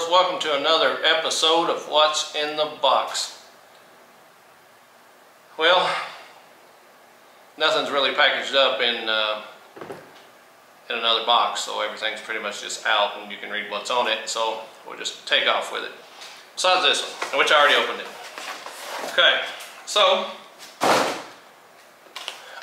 Welcome to another episode of What's in the Box. Well, nothing's really packaged up in another box, so everything's pretty much just out and you can read what's on it, so we'll just take off with it. Besides this one, which I already opened it. Okay, so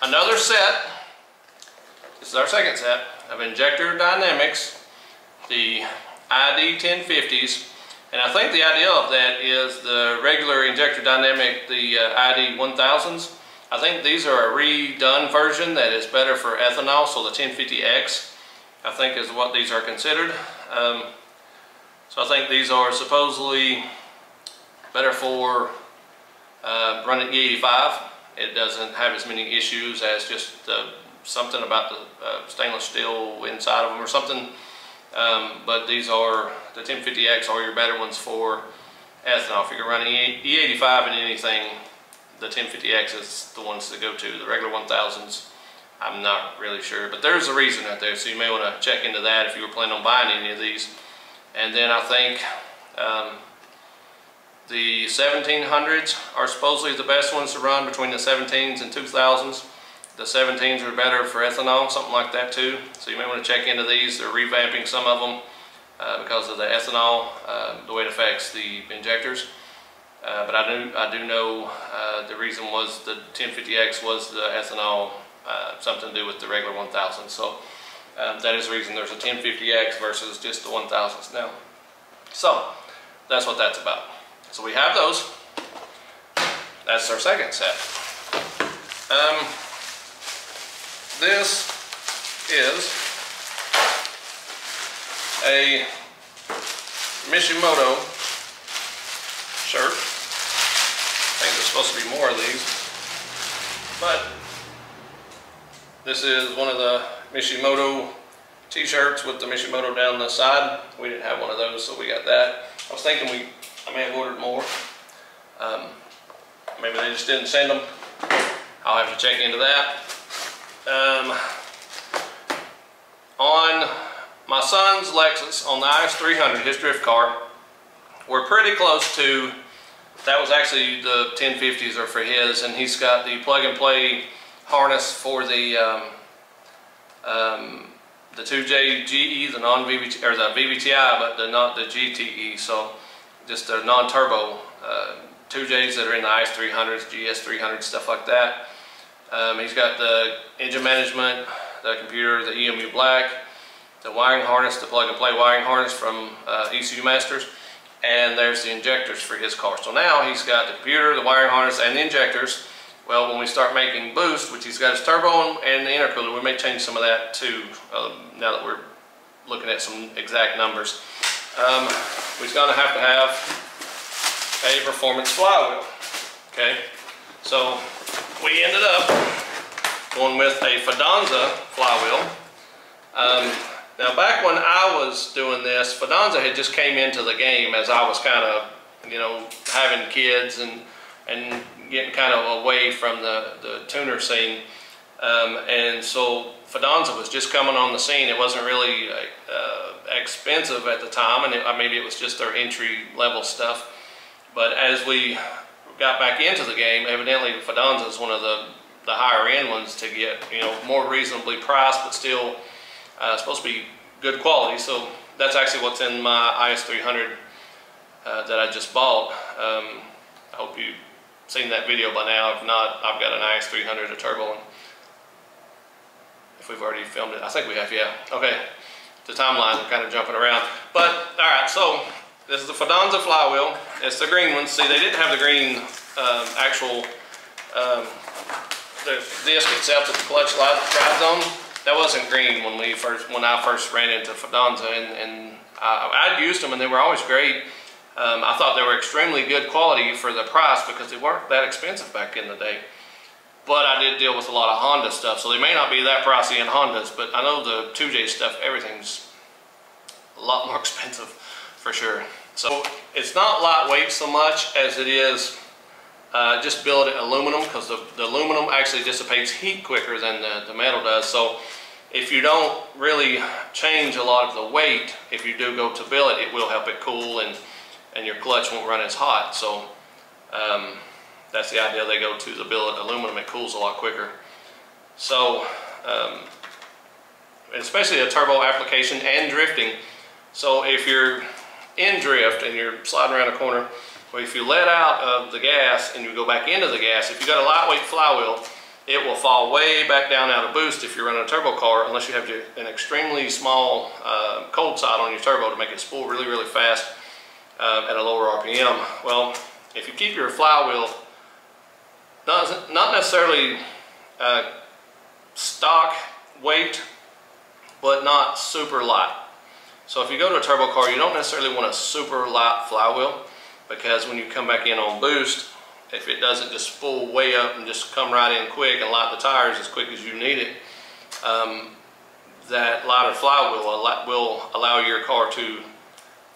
another set. This is our second set of injector dynamics, the ID 1050s, and I think the idea of that is the regular injector dynamic, the ID 1000s. I think these are a redone version that is better for ethanol, so the 1050X I think is what these are considered. So I think these are supposedly better for running E85. It doesn't have as many issues as just something about the stainless steel inside of them or something. But these are, the 1050X are your better ones for ethanol. If you're running E85 in anything, the 1050X is the ones to go to. The regular 1000s, I'm not really sure, but there's a reason out there, so you may want to check into that if you were planning on buying any of these. And then I think the 1700s are supposedly the best ones to run between the 17s and 2000s. The 17s are better for ethanol, something like that too. So you may want to check into these. They're revamping some of them because of the ethanol, the way it affects the injectors. But I do know the reason was the 1050X was the ethanol, something to do with the regular 1000. So that is the reason there's a 1050X versus just the 1000s now. So that's what that's about. So we have those. That's our second set. This is a Mishimoto shirt. I think there's supposed to be more of these, but this is one of the Mishimoto t-shirts with the Mishimoto down the side. We didn't have one of those, so we got that. I was thinking I may have ordered more. Maybe they just didn't send them. I'll have to check into that. On my son's Lexus, on the IS300, his drift car, we're pretty close to, that was actually the 1050s are for his, and he's got the plug-and-play harness for the 2J GE, the non-VVT, or the VVTI, but not the GTE, so just the non-turbo 2Js that are in the IS300s, GS300s, stuff like that. He's got the engine management, the computer, the EMU Black, the wiring harness, the plug-and-play wiring harness from ECU Masters, and there's the injectors for his car. So now he's got the computer, the wiring harness, and the injectors. Well, when we start making boost, which he's got his turbo and the intercooler, we may change some of that too, now that we're looking at some exact numbers. We're going to have a performance flywheel. Okay, so we ended up going with a Fidanza flywheel. Now back when I was doing this, Fidanza had just came into the game as I was kind of, you know, having kids and getting kind of away from the tuner scene. And so Fidanza was just coming on the scene. It wasn't really expensive at the time, and maybe it was just their entry level stuff. But as we got back into the game, evidently Fidanza is one of the higher end ones to get, you know, more reasonably priced, but still supposed to be good quality. So that's actually what's in my IS300 that I just bought. I hope you've seen that video by now. If not, I've got an IS300, a turbo one. If we've already filmed it, I think we have, yeah. Okay, the timelines are kind of jumping around. But, all right, so this is the Fidanza flywheel. It's the green one. See, they didn't have the green actual the disc itself that the clutch rides on. That wasn't green when I first ran into Fidanza, and I'd used them and they were always great. I thought they were extremely good quality for the price because they weren't that expensive back in the day. but I did deal with a lot of Honda stuff, so they may not be that pricey in Hondas, but I know the 2J stuff, everything's a lot more expensive for sure. So it's not lightweight so much as it is just billet aluminum, because the aluminum actually dissipates heat quicker than the metal does. So if you don't really change a lot of the weight, if you do go to billet, it will help it cool, and your clutch won't run as hot. So that's the idea. They go to the billet aluminum, it cools a lot quicker. So especially a turbo application and drifting. So if you're in drift and you're sliding around a corner, well, if you let out of the gas and you go back into the gas, if you got a lightweight flywheel, it will fall way back down out of boost if you're running a turbo car, unless you have an extremely small cold side on your turbo to make it spool really, really fast at a lower RPM. Well, if you keep your flywheel not necessarily stock weight, but not super light. So if you go to a turbo car, you don't necessarily want a super light flywheel, because when you come back in on boost, if it doesn't just spool way up and just come right in quick and light the tires as quick as you need it, that lighter flywheel will allow your car to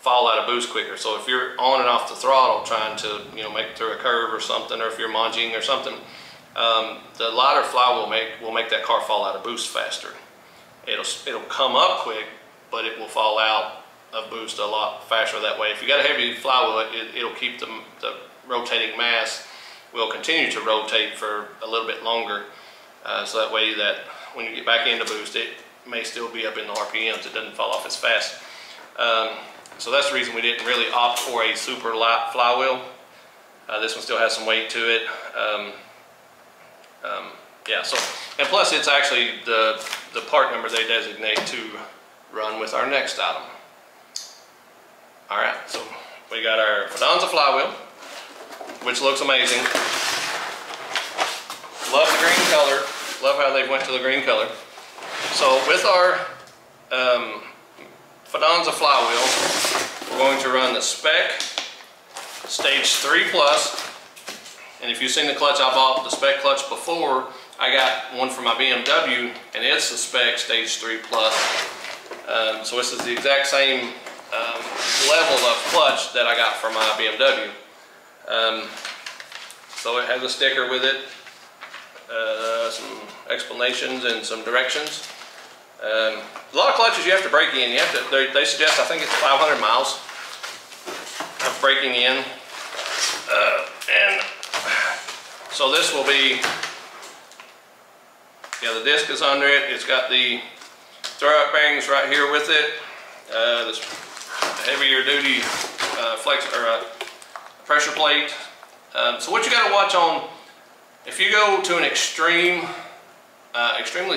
fall out of boost quicker. So if you're on and off the throttle trying to make it through a curve or something, or if you're munging or something, the lighter flywheel will make that car fall out of boost faster. It'll come up quick, but it will fall out of boost a lot faster that way. If you got a heavy flywheel, it'll keep the rotating mass will continue to rotate for a little bit longer, so that way that when you get back into boost, it may still be up in the RPMs. It doesn't fall off as fast. So that's the reason we didn't really opt for a super light flywheel. This one still has some weight to it. Yeah, so, and plus it's actually the part number they designate to run with our next item. Alright, so we got our Fidonza flywheel, which looks amazing. Love the green color. Love how they went to the green color. So with our Fidonza flywheel, we're going to run the Spec Stage 3 Plus. And if you've seen the clutch, I bought the Spec clutch before. I got one for my BMW, and it's the Spec Stage 3 Plus. So this is the exact same level of clutch that I got for my BMW. So it has a sticker with it, some explanations and some directions. A lot of clutches you have to break in. You have to. They suggest, I think it's 500 miles of breaking in, and so this will be. Yeah, the disc is under it. It's got the throw-out bearings right here with it. This heavier duty flex or pressure plate. So what you got to watch on, if you go to an extremely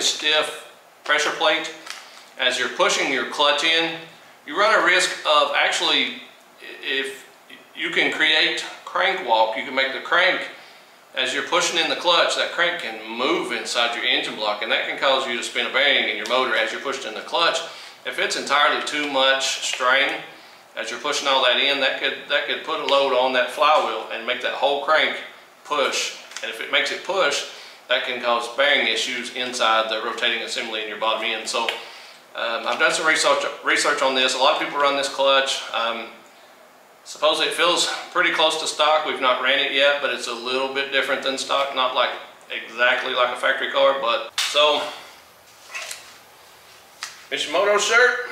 stiff pressure plate, as you're pushing your clutch in, you run a risk of actually, if you can create crank walk, you can make the crank, as you're pushing in the clutch, that crank can move inside your engine block, and that can cause you to spin a bearing in your motor as you're pushing in the clutch. If it's entirely too much strain, as you're pushing all that in, that could put a load on that flywheel and make that whole crank push. And if it makes it push, that can cause bearing issues inside the rotating assembly in your bottom end. So I've done some research on this. A lot of people run this clutch. Supposedly it feels pretty close to stock. We've not ran it yet, but it's a little bit different than stock. Not like exactly like a factory car, but so Mishimoto shirt,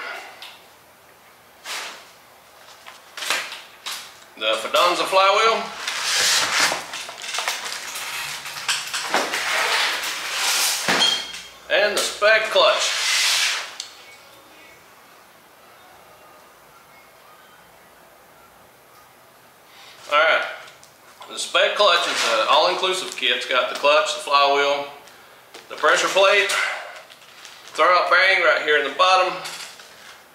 the Fidonza flywheel, and the Spec clutch. Alright, the Spec clutch is an all-inclusive kit. It's got the clutch, the flywheel, the pressure plate, throw-out bearing right here in the bottom,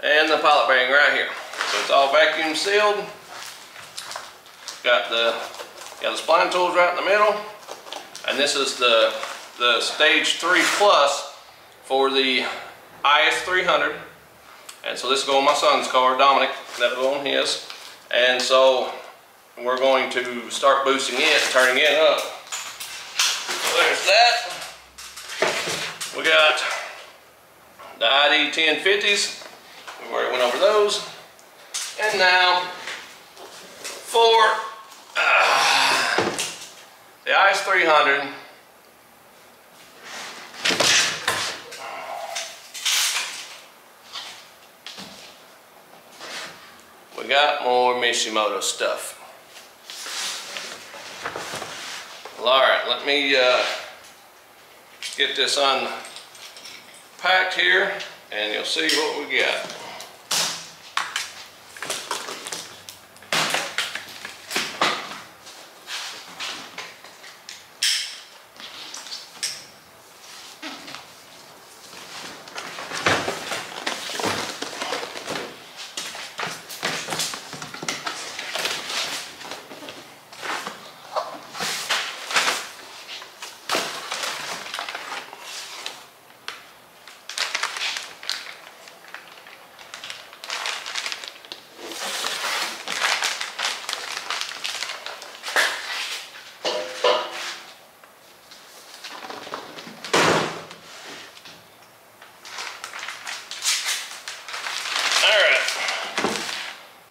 and the pilot bearing right here. So it's all vacuum sealed. Got the spline tools right in the middle, and this is the Stage 3 Plus for the IS300. And so this will go on my son's car, Dominic. That'll go on his. And so we're going to start boosting it, turning it up. there's that. We got the ID 1050s. We already went over those. And now for the ICE 300. We got more Mishimoto stuff. Well, all right, let me get this unpacked here, and you'll see what we got.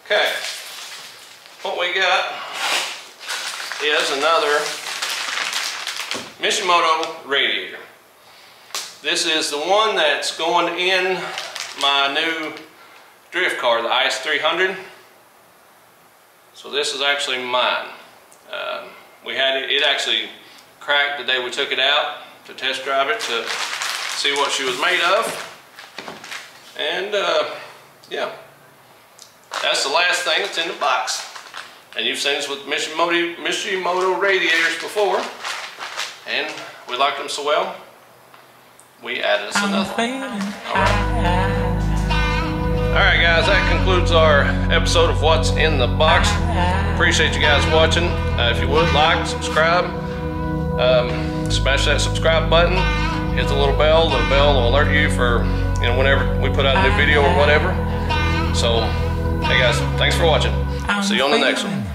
Okay, what we got is another Mishimoto radiator. This is the one that's going in my new drift car, the ICE 300. So this is actually mine. We had it actually cracked the day we took it out to test drive it to see what she was made of. And yeah. That's the last thing that's in the box. And you've seen this with Mishimoto radiators before. And we liked them so well, we added us another one. Alright guys, that concludes our episode of What's in the Box. Appreciate you guys watching. If you would, like, subscribe. Smash that subscribe button. Hit the little bell. The bell will alert you for whenever we put out a new video or whatever. So, hey guys, thanks for watching. See you on the next one.